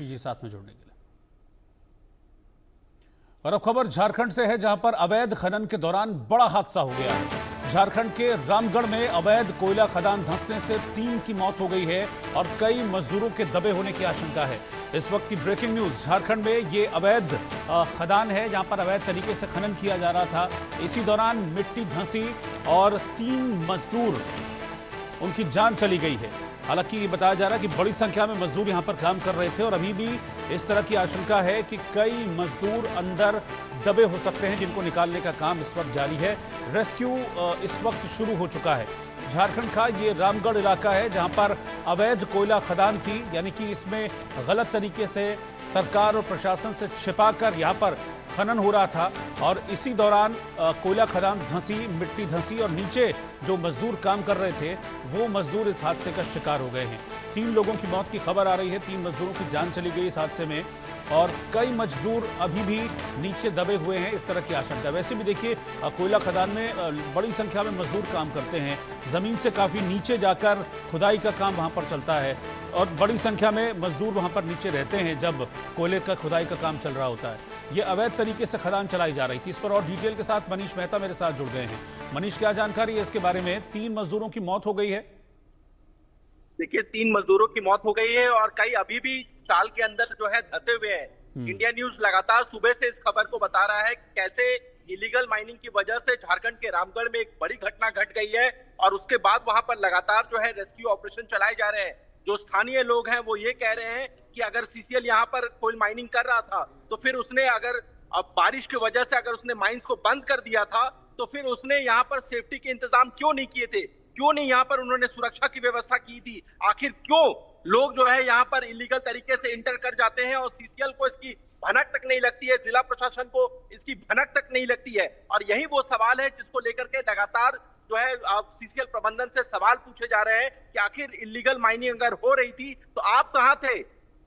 कुरैशी जी साथ में जुड़ने के लिए। और अब खबर झारखंड से है, जहां पर अवैध खनन के दौरान बड़ा हादसा हो गया है। झारखंड के रामगढ़ में अवैध कोयला खदान धंसने से 3 की मौत हो गई है और कई मजदूरों के दबे होने की आशंका है। इस वक्त की ब्रेकिंग न्यूज, झारखंड में ये अवैध खदान है जहां पर अवैध तरीके से खनन किया जा रहा था। इसी दौरान मिट्टी धंसी और 3 मजदूर, उनकी जान चली गई है। हालांकि ये बताया जा रहा है कि बड़ी संख्या में मजदूर यहां पर काम कर रहे थे और अभी भी इस तरह की आशंका है कि कई मजदूर अंदर दबे हो सकते हैं, जिनको निकालने का काम इस वक्त जारी है। रेस्क्यू इस वक्त शुरू हो चुका है। झारखंड का ये रामगढ़ इलाका है जहां पर अवैध कोयला खदान थी, यानी कि इसमें गलत तरीके से सरकार और प्रशासन से छिपाकर यहां पर खनन हो रहा था और इसी दौरान कोयला खदान धंसी, मिट्टी धंसी और नीचे जो मजदूर काम कर रहे थे वो मजदूर इस हादसे का शिकार हो गए हैं। 3 लोगों की मौत की खबर आ रही है, 3 मजदूरों की जान चली गई इस हादसे में और कई मजदूर अभी भी नीचे दबे हुए हैं, इस तरह की आशंका। वैसे भी देखिए, कोयला खदान में बड़ी संख्या में मजदूर काम करते हैं, जमीन से काफी नीचे जाकर खुदाई का काम वहां पर चलता है और बड़ी संख्या में मजदूर वहां पर नीचे रहते हैं जब कोयले का खुदाई का काम चल रहा होता है। ये अवैध तरीके से खदान चलाई जा रही थी। इस पर और डिटेल के साथ मनीष मेहता मेरे साथ जुड़ गए हैं। मनीष, क्या जानकारी है इसके बारे में? 3 मजदूरों की मौत हो गई है। देखिए, 3 मजदूरों की मौत हो गई है और कई अभी भी चाल के अंदर जो है धंसे हुए हैं। इंडिया न्यूज लगातार सुबह से इस खबर को बता रहा है कि कैसे इलीगल माइनिंग की वजह से झारखंड के रामगढ़ में एक बड़ी घटना घट गई है और उसके बाद वहां पर लगातार जो है रेस्क्यू ऑपरेशन चलाए जा रहे हैं। जो स्थानीय लोग हैं वो ये कह रहे हैं कि अगर सीसीएल यहाँ पर कोयल माइनिंग कर रहा था तो फिर उसने अगर अब बारिश की वजह से अगर उसने माइंस को बंद कर दिया था तो फिर उसने यहाँ पर सेफ्टी के इंतजाम क्यों नहीं किए थे, क्यों नहीं यहाँ पर उन्होंने सुरक्षा की व्यवस्था की थी। आखिर क्यों लोग जो है यहाँ पर इलीगल तरीके से इंटर कर जाते हैं और सीसीएल को इसकी भनक तक नहीं लगती है, जिला प्रशासन को इसकी भनक तक नहीं लगती है। और यही वो सवाल है जिसको लेकर के लगातार जो है सीसीएल प्रबंधन से सवाल पूछे जा रहे हैं कि आखिर इलीगल माइनिंग अगर हो रही थी तो आप कहां थे?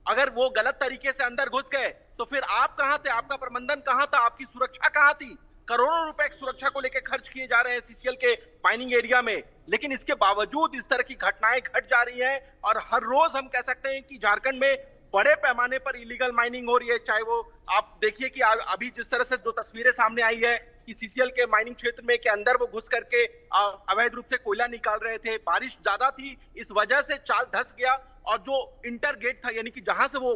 अगर वो गलत तरीके से अंदर घुस गए तो फिर आप कहां थे? आपका प्रबंधन कहां था? आपकी सुरक्षा कहां थी? करोड़ों रुपए सुरक्षा को लेकर खर्च किए जा रहे हैं सीसीएल के माइनिंग एरिया में, लेकिन इसके बावजूद इस तरह की घटनाएं घट जा रही हैं और हर रोज हम कह सकते हैं कि झारखंड में बड़े पैमाने पर इलीगल माइनिंग हो रही है। चाहे वो आप देखिए कि अभी जिस तरह से 2 तस्वीरें सामने आई है कि सीसीएल के माइनिंग क्षेत्र में के अंदर वो घुस करके अवैध रूप से कोयला निकाल रहे थे। बारिश ज्यादा थी, इस वजह से चाल धंस गया और जो इंटर गेट था, यानी कि जहां से वो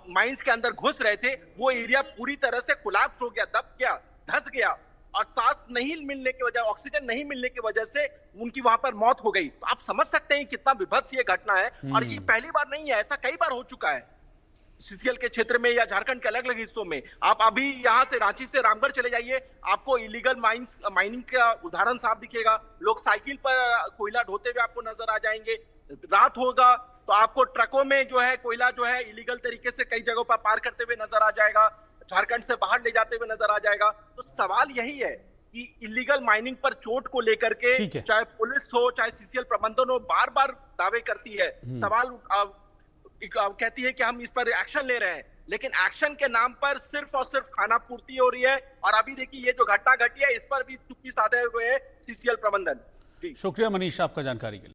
माइंस के अंदर घुस रहे थे, वो एरिया पूरी तरह से कोलैप्स हो गया, दब गया, धंस गया और सांस नहीं मिलने की वजह, ऑक्सीजन नहीं मिलने की वजह से उनकी वहां पर मौत हो गई। तो आप समझ सकते हैं कितना विभत्स ये घटना है और ये पहली बार नहीं है, ऐसा कई बार हो चुका है सीसीएल के क्षेत्र में या झारखंड के अलग अलग हिस्सों में। आप अभी यहाँ से रांची से रामगढ़ चले जाइए, आपको इलीगल माइनिंग का उदाहरण साफ दिखेगा। लोग साइकिल पर कोयला ढोते हुए आपको नजर आ जाएंगे। रात होगा तो आपको ट्रकों में जो है कोयला जो है इलीगल तरीके से कई जगहों पर पार करते हुए नजर आ जाएगा, झारखंड से बाहर ले जाते हुए नजर आ जाएगा। तो सवाल यही है कि इलीगल माइनिंग पर चोट को लेकर के चाहे पुलिस हो चाहे सीसीएल प्रबंधन हो, बार बार दावे करती है, सवाल कहती है कि हम इस पर एक्शन ले रहे हैं, लेकिन एक्शन के नाम पर सिर्फ और सिर्फ खाना पूर्ति हो रही है। और अभी देखिए ये जो घटना घटी है इस पर भी चुप्पी साधे हुए है सीसीएल प्रबंधन। शुक्रिया मनीष आपका जानकारी के लिए।